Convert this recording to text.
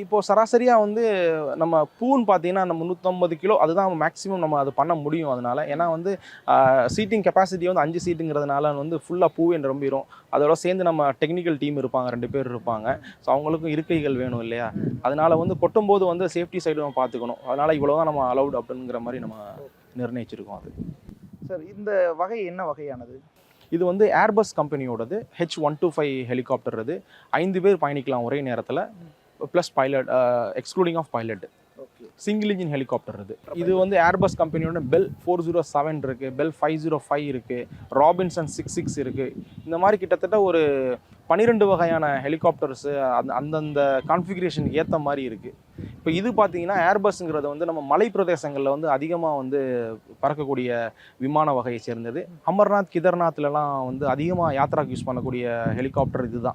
இப்போ சராசரியா வந்து நம்ம பூன்னு பார்த்தீங்கன்னா, நம்ம 350 கிலோ அதுதான் மேக்ஸிமம் நம்ம அது பண்ண முடியும் அதனால. ஏன்னா வந்து சீட்டிங் கெப்பாசிட்டி வந்து 5 சீட்டுங்கிறதுனால வந்து ஃபுல்லா பூவே நிரம்பிரும். அதோட சேர்ந்து நம்ம டெக்னிக்கல் டீம் இருப்பாங்க, 2 பேர் இருப்பாங்க. ஸோ அவங்களுக்கும் இருக்கைகள் வேணும் இல்லையா? அதனால வந்து கொட்டும்போது வந்து சேஃப்டி சைடு நம்ம பார்த்துக்கணும். அதனால இவ்வளோ தான் நம்ம அலவுட் அப்படிங்கிற மாரி நம்ம நிர்ணயிச்சிருக்கோம் அது. சார் இந்த வகை என்ன வகையானது? இது வந்து ஏர்பஸ் கம்பெனியோடது H125 ஹெலிகாப்டர் இது. 5 பேர் பயணிக்கலாம் ஒரே நேரத்தில. Plus pilot excluding of pilot. Okay. Single engine helicopter இது. இது வந்து ஏர்பஸ் கம்பெனியோட பெல் 407 இருக்கு, பெல் 505 இருக்கு, ராபின்சன் 66 இருக்கு. இந்த மாதிரி கிட்டத்தட்ட ஒரு 12 வகையான ஹெலிகாப்டர்ஸ் அந்தந்த கான்ஃபிகரேஷனுக்கு ஏற்ற மாதிரி இருக்கு. இப்போ இது பார்த்தீங்கன்னா ஏர்பஸ்ங்கிறது வந்து நம்ம மலை பிரதேசங்களில் வந்து அதிகமாக வந்து பறக்கக்கூடிய விமான வகையை சேர்ந்தது. அமர்நாத், கேதார்நாத்லலாம் வந்து அதிகமாக யாத்திராக்கு யூஸ் பண்ணக்கூடிய ஹெலிகாப்டர் இதுதான்.